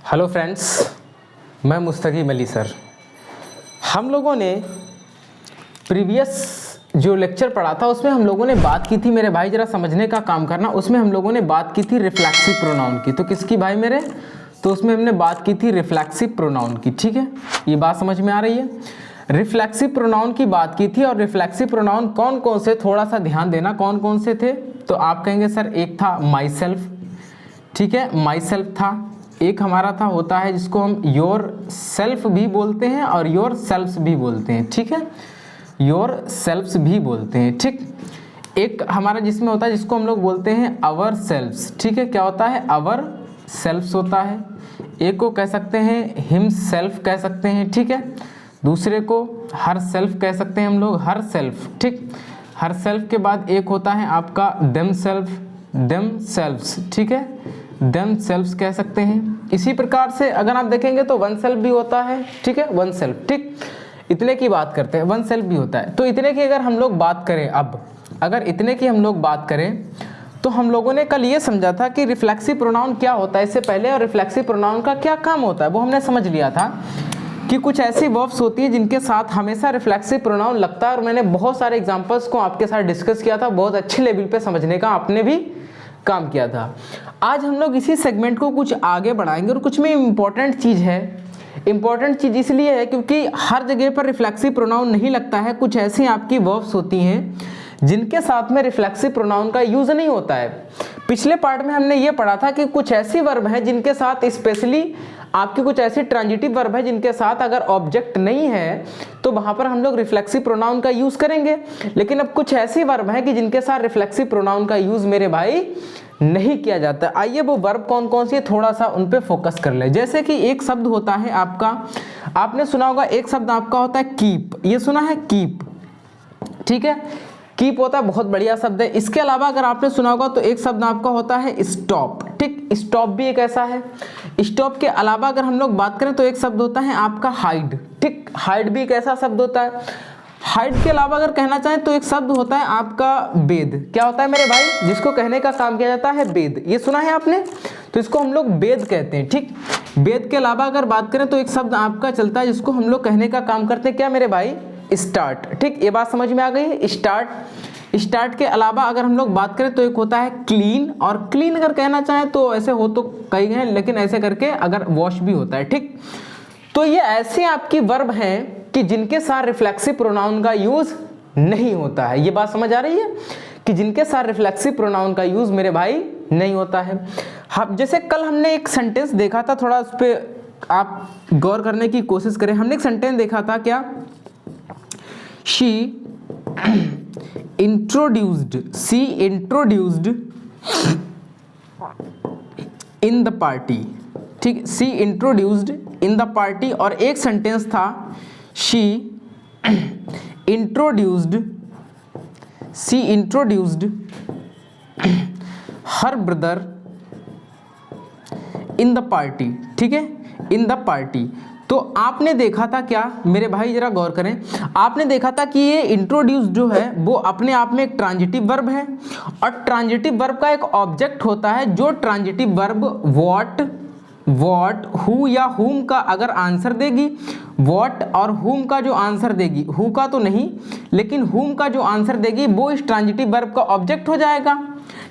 Hello friends, मैं मुस्तकीम Ali sir. हम लोगों ने प्रीवियस जो लेक्चर पढ़ा था उसमें हम लोगों ने बात की थी, मेरे भाई ज़रा समझने का काम करना, उसमें हम लोगों ने बात की थी रिफ्लेक्सिव प्रोनाउन की। तो किसकी भाई मेरे? तो उसमें हमने बात की थी रिफ्लेक्सिव प्रोनाउन की। ठीक है, ये बात समझ में आ रही है? रिफ्लेक्सिव प्रोनाउन की बात की थी। और रिफ्लेक्सिव प्रोनाउन कौन कौन से, थोड़ा सा ध्यान देना, कौन कौन से थे? तो आप कहेंगे सर एक था माई सेल्फ, ठीक है, माई सेल्फ था। एक हमारा था होता है जिसको हम योर सेल्फ भी बोलते हैं और योर सेल्फ्स भी बोलते हैं। ठीक है, योर सेल्फ्स भी बोलते हैं। ठीक, एक हमारा जिसमें होता है जिसको हम लोग बोलते हैं अवर सेल्फ्स। ठीक है, क्या होता है? अवर सेल्फ्स होता है। एक को कह सकते हैं हिम सेल्फ कह सकते हैं। ठीक है, दूसरे को हर सेल्फ कह सकते हैं हम लोग, हर सेल्फ। ठीक, हर सेल्फ के बाद एक होता है आपका देम सेल्फ, देम सेल्फ्स। ठीक है, देम सेल्फ्स कह सकते हैं। इसी प्रकार से अगर आप देखेंगे तो वन सेल्फ भी होता है। ठीक है, वन सेल्फ। ठीक, इतने की बात करते हैं, वन सेल्फ भी होता है। तो इतने की अगर हम लोग बात करें, अब अगर इतने की हम लोग बात करें तो हम लोगों ने कल ये समझा था कि रिफ्लेक्सिव प्रोनाउन क्या होता है इससे पहले, और रिफ्लेक्सिव प्रोनाउन का क्या काम होता है वो हमने समझ लिया था कि कुछ ऐसी वर्ब्स होती हैं जिनके साथ हमेशा रिफ्लेक्सिव प्रोनाउन लगता है। और मैंने बहुत सारे एग्जांपल्स को आपके साथ डिस्कस किया था, बहुत अच्छे लेवल पे समझने का आपने भी काम किया था। आज हम लोग इसी सेगमेंट को कुछ आगे बढ़ाएंगे और कुछ में इम्पॉर्टेंट चीज़ है। इम्पॉर्टेंट चीज़ इसलिए है क्योंकि हर जगह पर रिफ्लेक्सिव प्रोनाउन नहीं लगता है। कुछ ऐसी आपकी वर्ब्स होती हैं जिनके साथ में रिफ्लेक्सिव प्रोनाउन का यूज़ नहीं होता है। पिछले पार्ट में हमने ये पढ़ा था कि कुछ ऐसी वर्ब है जिनके साथ स्पेशली आपकी कुछ ऐसी ट्रांजिटिव वर्ब है जिनके साथ अगर ऑब्जेक्ट नहीं है तो वहां पर हम लोग रिफ्लेक्सिव प्रोनाउन का यूज करेंगे। लेकिन अब कुछ ऐसी वर्ब है कि जिनके साथ रिफ्लेक्सिव प्रोनाउन का यूज मेरे भाई नहीं किया जाता। आइए वो वर्ब कौन कौन सी है थोड़ा सा उन पे फोकस कर ले। जैसे कि एक शब्द होता है आपका, आपने सुना होगा एक शब्द आपका होता है कीप। ये सुना है कीप? ठीक है, कीप होता है, बहुत बढ़िया शब्द है। इसके अलावा अगर आपने सुना होगा तो एक शब्द आपका होता है स्टॉप। ठीक, स्टॉप भी एक ऐसा है। स्टॉप के अलावा अगर हम लोग बात करें तो एक शब्द होता है आपका हाइड। ठीक, हाइड भी एक ऐसा शब्द होता है। हाइड के अलावा अगर कहना चाहें तो एक शब्द होता है आपका बेद। क्या होता है मेरे भाई? जिसको कहने का काम किया जाता है बेद। ये सुना है आपने? तो इसको हम लोग बेद कहते हैं। ठीक, बेद के अलावा अगर बात करें तो एक शब्द आपका चलता है जिसको हम लोग कहने का काम करते हैं, क्या मेरे भाई? स्टार्ट। ठीक, ये बात समझ में आ गई? स्टार्ट। स्टार्ट के अलावा अगर हम लोग बात करें तो एक होता है क्लीन, और क्लीन अगर कहना चाहें तो ऐसे हो तो कई हैं, लेकिन ऐसे करके अगर वॉश भी होता है। ठीक, तो ये ऐसे आपकी वर्ब हैं कि जिनके साथ रिफ्लेक्सिव प्रोनाउन का यूज नहीं होता है। ये बात समझ आ रही है कि जिनके साथ रिफ्लेक्सिव प्रोनाउन का यूज मेरे भाई नहीं होता है। हम जैसे कल हमने एक सेंटेंस देखा था, थोड़ा उस पर आप गौर करने की कोशिश करें। हमने एक सेंटेंस देखा था, क्या? She introduced in the party। ठीक, she introduced in the party। और एक सेंटेंस था she introduced her brother in the party। ठीक है, in the party। तो आपने देखा था क्या मेरे भाई, जरा गौर करें, आपने देखा था कि ये इंट्रोड्यूस जो है वो अपने आप में एक ट्रांजिटिव वर्ब है, और ट्रांजिटिव वर्ब का एक ऑब्जेक्ट होता है जो ट्रांजिटिव वर्ब व्हाट, हु या हुम का अगर आंसर देगी, व्हाट और हुम का जो आंसर देगी, हु का तो नहीं लेकिन हुम का जो आंसर देगी वो इस ट्रांजिटिव वर्ब का ऑब्जेक्ट हो जाएगा।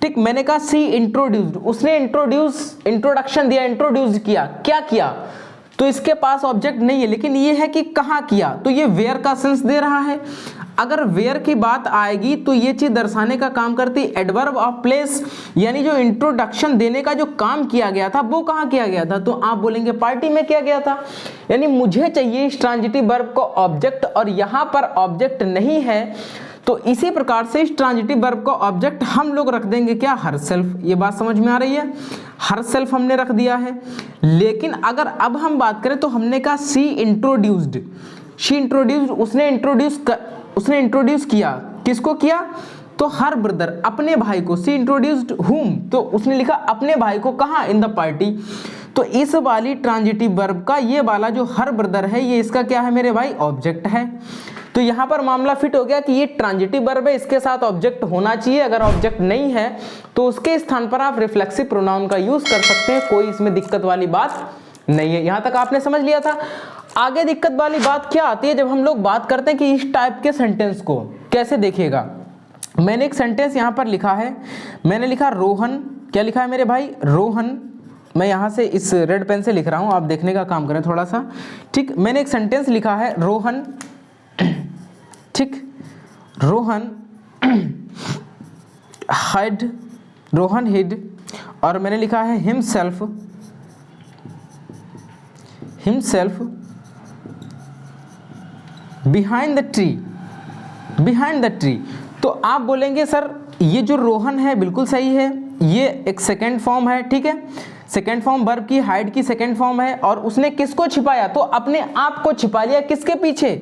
ठीक, मैंने कहा सी इंट्रोड्यूस्ड, उसने इंट्रोडक्शन दिया, इंट्रोड्यूस किया, क्या किया? तो इसके पास ऑब्जेक्ट नहीं है, लेकिन ये है कि कहाँ किया, तो ये वेयर का सेंस दे रहा है। अगर वेयर की बात आएगी तो ये चीज दर्शाने का काम करती एडवर्ब ऑफ प्लेस, यानी जो इंट्रोडक्शन देने का जो काम किया गया था वो कहाँ किया गया था? तो आप बोलेंगे पार्टी में किया गया था। यानी मुझे चाहिए इस ट्रांजिटिव वर्ब को ऑब्जेक्ट, और यहाँ पर ऑब्जेक्ट नहीं है, तो इसी प्रकार से इस ट्रांजिटिव वर्ब को ऑब्जेक्ट हम लोग रख देंगे, क्या? Her self. ये बात समझ में आ रही है? हर सेल्फ हमने रख दिया है। लेकिन अगर अब हम बात करें तो हमने कहा शी इंट्रोड्यूस्ड, उसने इंट्रोड्यूस किया, किसको किया? तो हर ब्रदर, अपने भाई को। शी इंट्रोड्यूस्ड हुम, तो उसने लिखा अपने भाई को, कहाँ? In the party. तो इस वाली ट्रांजिटिव वर्ब का ये वाला जो हर ब्रदर है ये इसका क्या है मेरे भाई? ऑब्जेक्ट है। तो यहाँ पर मामला फिट हो गया कि ये ट्रांजिटिव वर्ब है, इसके साथ ऑब्जेक्ट होना चाहिए। अगर ऑब्जेक्ट नहीं है तो उसके स्थान पर आप रिफ्लेक्सिव प्रोनाउन का यूज कर सकते हैं, कोई इसमें दिक्कत वाली बात नहीं है। यहाँ तक आपने समझ लिया था। आगे दिक्कत वाली बात क्या आती है, जब हम लोग बात करते हैं कि इस टाइप के सेंटेंस को कैसे देखिएगा। मैंने एक सेंटेंस यहाँ पर लिखा है, मैंने लिखा रोहन, क्या लिखा है मेरे भाई, रोहन। मैं यहाँ से इस रेड पेन से लिख रहा हूँ, आप देखने का काम करें थोड़ा सा, ठीक। मैंने एक सेंटेंस लिखा है रोहन, ठीक, रोहन हिड, और मैंने लिखा है हिमसेल्फ बिहाइंड द ट्री। तो आप बोलेंगे सर ये जो रोहन है बिल्कुल सही है, ये एक सेकेंड फॉर्म है, ठीक है, सेकेंड फॉर्म वर्ब की, हाइड की सेकेंड फॉर्म है, और उसने किसको छिपाया, तो अपने आप को छिपा लिया। किसके पीछे,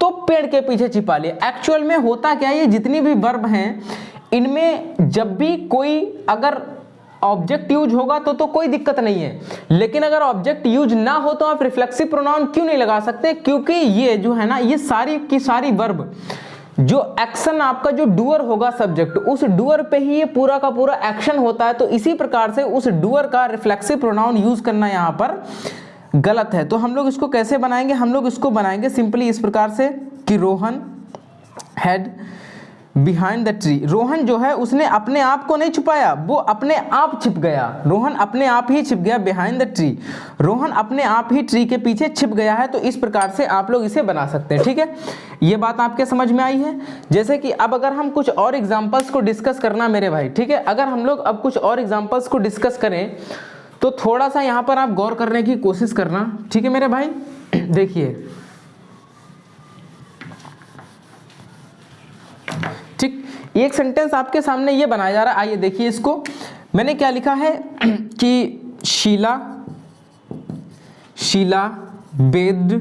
तो पेड़ के पीछे छिपा लिया। एक्चुअल में होता क्या है, ये जितनी भी वर्ब हैं इनमें जब भी कोई अगर ऑब्जेक्ट यूज होगा तो कोई दिक्कत नहीं है, लेकिन अगर ऑब्जेक्ट यूज ना हो तो आप रिफ्लेक्सिव प्रोनाउन क्यों नहीं लगा सकते, क्योंकि ये जो है ना, ये सारी की सारी वर्ब जो एक्शन आपका जो डूअर होगा सब्जेक्ट, उस डूअर पे ही ये पूरा का पूरा एक्शन होता है। तो इसी प्रकार से उस डूअर का रिफ्लेक्सिव प्रोनाउन यूज करना यहाँ पर गलत है। तो हम लोग इसको कैसे बनाएंगे, हम लोग इसको बनाएंगे सिंपली इस प्रकार से कि Rohan had behind the tree. Rohan जो है उसने अपने आप को नहीं छुपाया, वो अपने आप छिप गया। रोहन अपने आप ही छिप गया, बिहाइंड द ट्री। रोहन अपने आप ही ट्री के पीछे छिप गया है। तो इस प्रकार से आप लोग इसे बना सकते हैं, ठीक है। ये बात आपके समझ में आई है। जैसे कि अब अगर हम कुछ और एग्जांपल्स को डिस्कस करना मेरे भाई, ठीक है, अगर हम लोग अब कुछ और एग्जांपल्स को डिस्कस करें तो थोड़ा सा यहाँ पर आप गौर करने की कोशिश करना, ठीक है मेरे भाई। देखिए, ठीक, एक सेंटेंस आपके सामने ये बनाया जा रहा है, आइए देखिए इसको। मैंने क्या लिखा है कि she'll bathe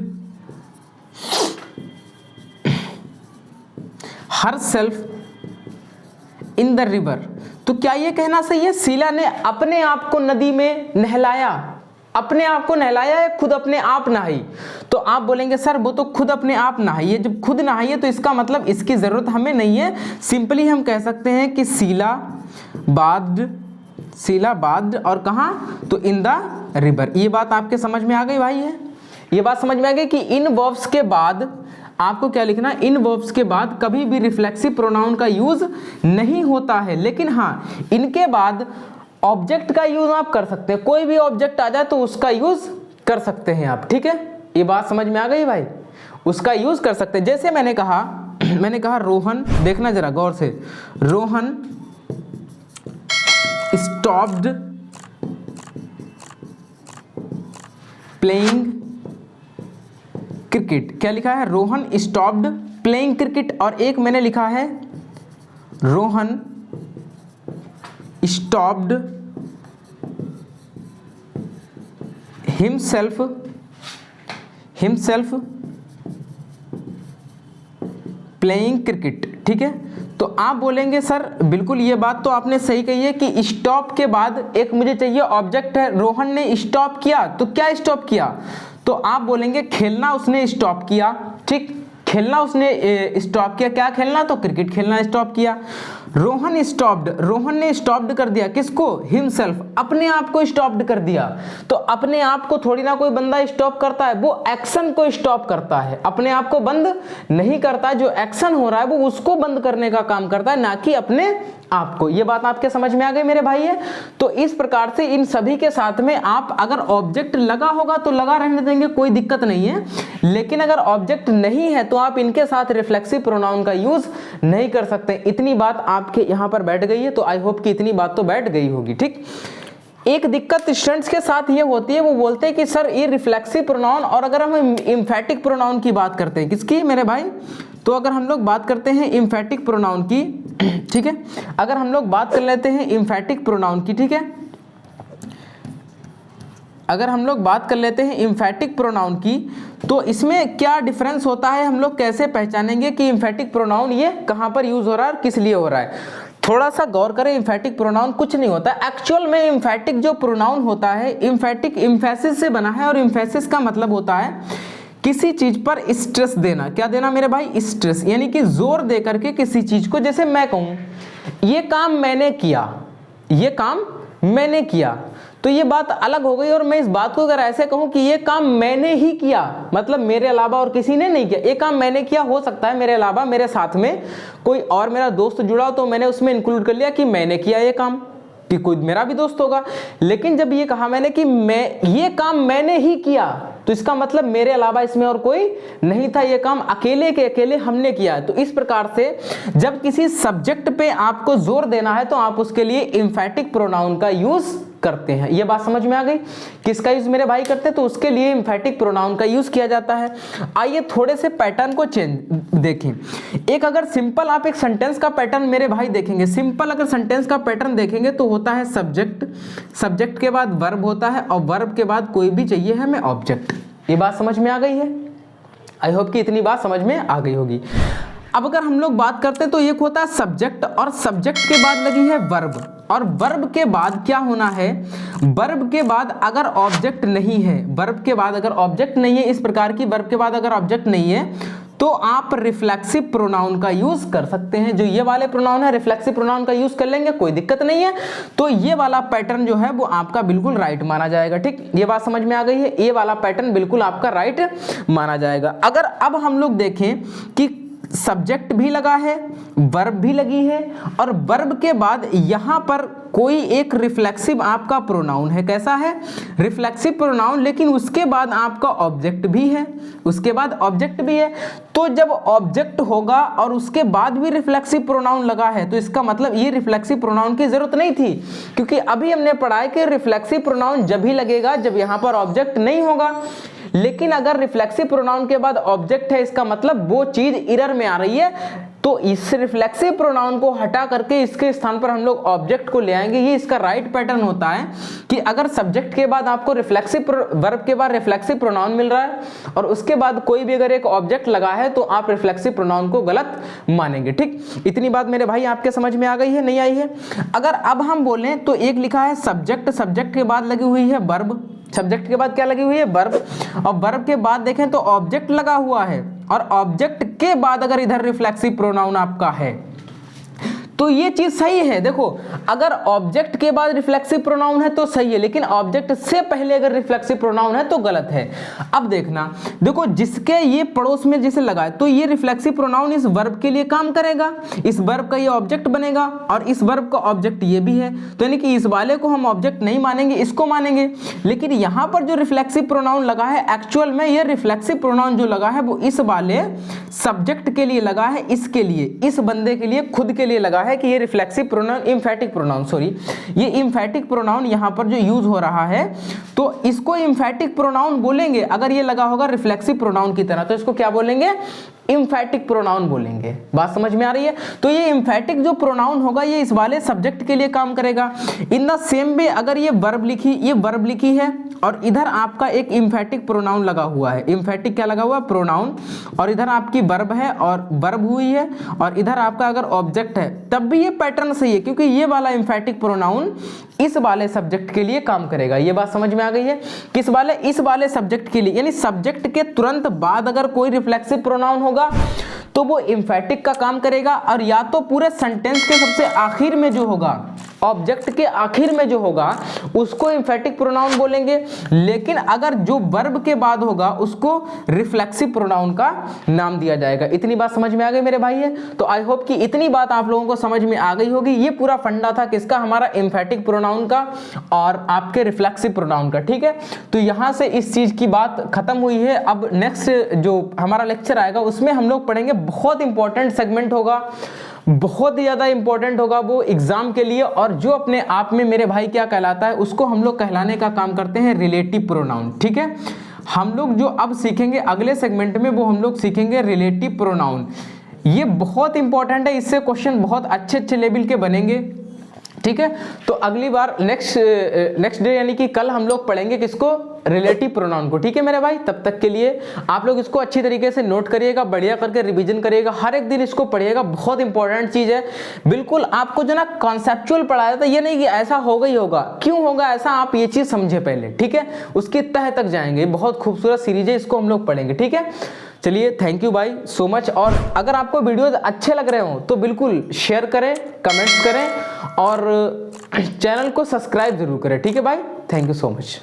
herself in the river. तो क्या ये कहना सही है, शीला ने अपने आप को नदी में नहलाया, अपने आप को नहलाया है, खुद अपने आप नहाई। तो आप बोलेंगे सर वो तो खुद अपने आप नहाई है, जब खुद नहाई है तो इसका मतलब इसकी जरूरत हमें नहीं है। सिंपली हम कह सकते हैं कि शीला बाद और कहाँ, तो इन द रिवर। ये बात आपके समझ में आ गई भाई है, ये बात समझ में आ गई कि इन वर्ब्स के बाद आपको क्या लिखना है, इन वर्ब्स के बाद कभी भी रिफ्लेक्सिव प्रोनाउन का यूज नहीं होता है, लेकिन हाँ इनके बाद ऑब्जेक्ट का यूज आप कर सकते हैं। कोई भी ऑब्जेक्ट आ जाए तो उसका यूज कर सकते हैं आप, ठीक है। ये बात समझ में आ गई भाई, उसका यूज कर सकते हैं। जैसे मैंने कहा रोहन, देखना जरा गौर से, रोहन स्टॉप्ड प्लेइंग क्रिकेट। क्या लिखा है, रोहन स्टॉप्ड प्लेइंग क्रिकेट। और एक मैंने लिखा है Rohan stopped himself playing cricket, ठीक है। तो आप बोलेंगे सर बिल्कुल ये बात तो आपने सही कही है कि स्टॉप के बाद एक मुझे चाहिए ऑब्जेक्ट है, रोहन ने स्टॉप किया, तो क्या स्टॉप किया, तो आप बोलेंगे खेलना उसने स्टॉप किया, ठीक, खेलना उसने स्टॉप किया। क्या खेलना, तो क्रिकेट खेलना स्टॉप किया। रोहन ने स्टॉप्ड कर दिया, किसको, हिमसेल्फ, अपने आप को स्टॉप्ड कर दिया। तो अपने आप को थोड़ी ना कोई बंदा स्टॉप करता है, वो एक्शन को स्टॉप करता है, अपने आप को बंद नहीं करता। जो एक्शन हो रहा है वो उसको बंद करने का काम करता है, ना कि अपने आप को। ये बात आपके समझ में आ गई मेरे भाई है। तो इस प्रकार से इन सभी के साथ में आप अगर ऑब्जेक्ट लगा होगा तो लगा रहने देंगे, कोई दिक्कत नहीं है, लेकिन अगर ऑब्जेक्ट नहीं है तो आप इनके साथ रिफ्लेक्सिव प्रोनाउन का यूज नहीं कर सकते। इतनी बात आपके यहां पर बैठ गई है, तो आई होप कि इतनी बात तो बैठ गई होगी, ठीक। एक दिक्कत स्टूडेंट्स के साथ ये होती है, वो बोलते हैं कि सर ये रिफ्लेक्सिव प्रोनाउन, और अगर हम एम्फैटिक प्रोनाउन की बात करते हैं, किसकी मेरे भाई, तो अगर हम लोग बात करते हैं एम्फैटिक प्रोनाउन की, ठीक है, अगर हम लोग बात कर लेते हैं एम्फैटिक प्रोनाउन की, ठीक है, अगर हम लोग बात कर लेते हैं एम्फैटिक प्रोनाउन की, तो इसमें क्या डिफरेंस होता है, हम लोग कैसे पहचानेंगे कि एम्फैटिक प्रोनाउन ये कहां पर यूज हो रहा है और किस लिए हो रहा है। थोड़ा सा गौर करें, एम्फैटिक प्रोनाउन कुछ नहीं होता एक्चुअल में। एम्फैटिक जो प्रोनाउन होता है, एम्फैटिक एम्फेसिस से बना है, और एम्फेसिस का मतलब होता है किसी चीज पर स्ट्रेस देना। क्या देना मेरे भाई, स्ट्रेस, यानी कि जोर दे करके किसी चीज को। जैसे मैं कहूं ये काम मैंने किया, ये काम मैंने किया, तो ये बात अलग हो गई। और मैं इस बात को अगर ऐसे कहूं कि ये काम मैंने ही किया, मतलब मेरे अलावा और किसी ने नहीं किया, ये काम मैंने किया, हो सकता है मेरे अलावा मेरे साथ में कोई और मेरा दोस्त जुड़ा हो तो मैंने उसमें इंक्लूड कर लिया कि मैंने किया ये काम, कि कोई मेरा भी दोस्त होगा। लेकिन जब ये कहा मैंने कि मैं ये काम मैंने ही किया, तो इसका मतलब मेरे अलावा इसमें और कोई नहीं था, ये काम अकेले के अकेले हमने किया। तो इस प्रकार से जब किसी सब्जेक्ट पे आपको जोर देना है तो आप उसके लिए एम्फैटिक प्रोनाउन का यूज करते हैं। ये बात समझ में आ गई? किसका यूज मेरे भाई करते हैं? तो उसके लिए एम्फैटिक प्रोनाउन का यूज किया जाता है। आइए थोड़े से पैटर्न को चेंज देखें। एक अगर सिंपल आप एक सेंटेंस का पैटर्न मेरे भाई देखेंगे, सिंपल अगर सेंटेंस का पैटर्न देखेंगे तो होता है सब्जेक्ट, सब्जेक्ट के बाद वर्ब होता है और वर्ब के बाद कोई भी चाहिए हमें ऑब्जेक्ट। ये बात समझ में आ गई है? आई होप कि इतनी बात समझ में आ गई होगी। अब अगर हम लोग बात करते हैं तो एक होता है सब्जेक्ट और सब्जेक्ट के बाद लगी है वर्ब, और वर्ब के बाद क्या होना है? वर्ब के बाद अगर ऑब्जेक्ट नहीं है, वर्ब के बाद अगर ऑब्जेक्ट नहीं है, इस प्रकार की वर्ब के बाद अगर ऑब्जेक्ट नहीं है तो आप रिफ्लेक्सिव प्रोनाउन का यूज कर सकते हैं। जो ये वाले प्रोनाउन है रिफ्लेक्सिव प्रोनाउन का यूज कर लेंगे, कोई दिक्कत नहीं है। तो ये वाला पैटर्न जो है वो आपका बिल्कुल राइट माना जाएगा। ठीक, ये बात समझ में आ गई है? ये वाला पैटर्न बिल्कुल आपका राइट माना जाएगा। अगर अब हम लोग देखें कि सब्जेक्ट भी लगा है, वर्ब भी लगी है, और वर्ब के बाद यहां पर कोई एक रिफ्लेक्सिव आपका प्रोनाउन है। कैसा है? रिफ्लेक्सिव प्रोनाउन, लेकिन उसके बाद आपका ऑब्जेक्ट भी है, उसके बाद ऑब्जेक्ट भी है। तो जब ऑब्जेक्ट होगा और उसके बाद भी रिफ्लेक्सिव प्रोनाउन लगा है तो इसका मतलब ये रिफ्लेक्सिव प्रोनाउन की जरूरत नहीं थी, क्योंकि अभी हमने पढ़ा है कि रिफ्लेक्सिव प्रोनाउन जब ही लगेगा जब यहां पर ऑब्जेक्ट नहीं होगा। लेकिन अगर रिफ्लेक्सिव प्रोनाउन के बाद ऑब्जेक्ट है, इसका मतलब वो चीज इरर में आ रही है। तो इस रिफ्लेक्सिव प्रोनाउन को हटा करके इसके स्थान पर हम लोग ऑब्जेक्ट को ले आएंगे। ये इसका राइट पैटर्न होता है कि अगर सब्जेक्ट के बाद आपको रिफ्लेक्सिव वर्ब के बाद रिफ्लेक्सिव प्रोनाउन मिल रहा है और उसके बाद कोई भी अगर एक ऑब्जेक्ट लगा है तो आप रिफ्लेक्सिव प्रोनाउन को गलत मानेंगे। ठीक, इतनी बात मेरे भाई आपके समझ में आ गई है? नहीं आई है? अगर अब हम बोलें तो एक लिखा है सब्जेक्ट, सब्जेक्ट के बाद लगी हुई है वर्ब, सब्जेक्ट के बाद क्या लगी हुई है? वर्ब, और वर्ब के बाद देखें तो ऑब्जेक्ट लगा हुआ है, और ऑब्जेक्ट के बाद अगर इधर रिफ्लेक्सिव प्रोनाउन आपका है तो ये चीज सही है। देखो, अगर ऑब्जेक्ट के बाद रिफ्लेक्सिव प्रोनाउन है तो सही है, लेकिन ऑब्जेक्ट से पहले अगर रिफ्लेक्सिव प्रोनाउन है तो गलत है। अब देखना, देखो जिसके ये पड़ोस में जिसे लगा है तो ये रिफ्लेक्सिव प्रोनाउन इस वर्ब के लिए काम करेगा, इस वर्ब का ये ऑब्जेक्ट बनेगा और इस वर्ब का ऑब्जेक्ट ये भी है। तो यानी कि इस वाले को हम ऑब्जेक्ट नहीं मानेंगे, इसको मानेंगे। लेकिन यहां पर जो रिफ्लेक्सिव प्रोनाउन लगा है, एक्चुअल में ये रिफ्लेक्सिव प्रोनाउन जो लगा है वो इस वाले सब्जेक्ट के लिए लगा है, इसके लिए, इस बंदे के लिए, खुद के लिए लगा है कि ये रिफ्लेक्सिव प्रोनाउन, एम्फैटिक प्रोनाउन, सॉरी, ये एम्फैटिक प्रोनाउन यहां पर जो यूज हो रहा है तो इसको एम्फैटिक प्रोनाउन बोलेंगे। अगर ये लगा होगा रिफ्लेक्सिव प्रोनाउन की तरह तो इसको क्या बोलेंगे? एम्फैटिक प्रोनाउन बोलेंगे। बात समझ में आ रही है? तो ये एम्फैटिक जो प्रोनाउन होगा ये इस वाले सब्जेक्ट के लिए काम करेगा। इन द सेम वे अगर ये वर्ब लिखी है और इधर आपका एक एम्फैटिक प्रोनाउन लगा हुआ है, एम्फैटिक क्या लगा हुआ है? प्रोनाउन, और इधर आपकी वर्ब है और वर्ब हुई है और इधर आपका अगर ऑब्जेक्ट है, तब भी ये पैटर्न सही है, क्योंकि ये वाला एम्फैटिक प्रोनाउन इस वाले सब्जेक्ट के लिए काम करेगा। ये बात समझ में आ गई है? किस वाले? इस वाले सब्जेक्ट के लिए, यानी सब्जेक्ट के तुरंत बाद अगर कोई रिफ्लेक्सिव प्रोनाउन होगा तो वो एम्फैटिक का काम करेगा, और या तो पूरे सेंटेंस के सबसे आखिर में जो होगा, ऑब्जेक्ट के आखिर में जो होगा उसको एम्फैटिक प्रोनाउन बोलेंगे। लेकिन अगर जो वर्ब के बाद होगा उसको रिफ्लेक्सिव प्रोनाउन का नाम दिया जाएगा। इतनी बात समझ में आ गई मेरे भाई है? तो आई होप कि इतनी बात आप लोगों को समझ में आ गई होगी। ये पूरा फंडा था किसका? हमारा एम्फैटिक प्रोनाउन का और आपके रिफ्लेक्सिव प्रोनाउन का। ठीक है, तो यहां से इस चीज की बात खत्म हुई है। अब नेक्स्ट जो हमारा लेक्चर आएगा उसमें हम लोग पढ़ेंगे, बहुत इंपॉर्टेंट सेगमेंट होगा, बहुत ही ज्यादा इंपॉर्टेंट होगा वो एग्जाम के लिए, और जो अपने आप में मेरे भाई क्या कहलाता है उसको हम लोग कहलाने का काम करते हैं रिलेटिव प्रोनाउन। ठीक है, हम लोग जो अब सीखेंगे अगले सेगमेंट में वो हम लोग सीखेंगे रिलेटिव प्रोनाउन। ये बहुत इंपॉर्टेंट है, इससे क्वेश्चन बहुत अच्छे लेवल के बनेंगे। ठीक है, तो अगली बार नेक्स्ट डे यानी कि कल हम लोग पढ़ेंगे किसको? रिलेटिव प्रोनाउन को। ठीक है मेरे भाई, तब तक के लिए आप लोग इसको अच्छी तरीके से नोट करिएगा, बढ़िया करके रिवीजन करिएगा, हर एक दिन इसको पढ़िएगा, बहुत इंपॉर्टेंट चीज है। बिल्कुल आपको जो ना कॉन्सेप्चुअल पढ़ाया था, ये नहीं कि ऐसा होगा ही होगा, क्यों होगा ऐसा, आप ये चीज समझे पहले। ठीक है, उसके तह तक जाएंगे। बहुत खूबसूरत सीरीज है, इसको हम लोग पढ़ेंगे। ठीक है, चलिए थैंक यू भाई सो मच। और अगर आपको वीडियो अच्छे लग रहे हो तो बिल्कुल शेयर करें, कमेंट्स करें और चैनल को सब्सक्राइब जरूर करें। ठीक है भाई। Thank you so much.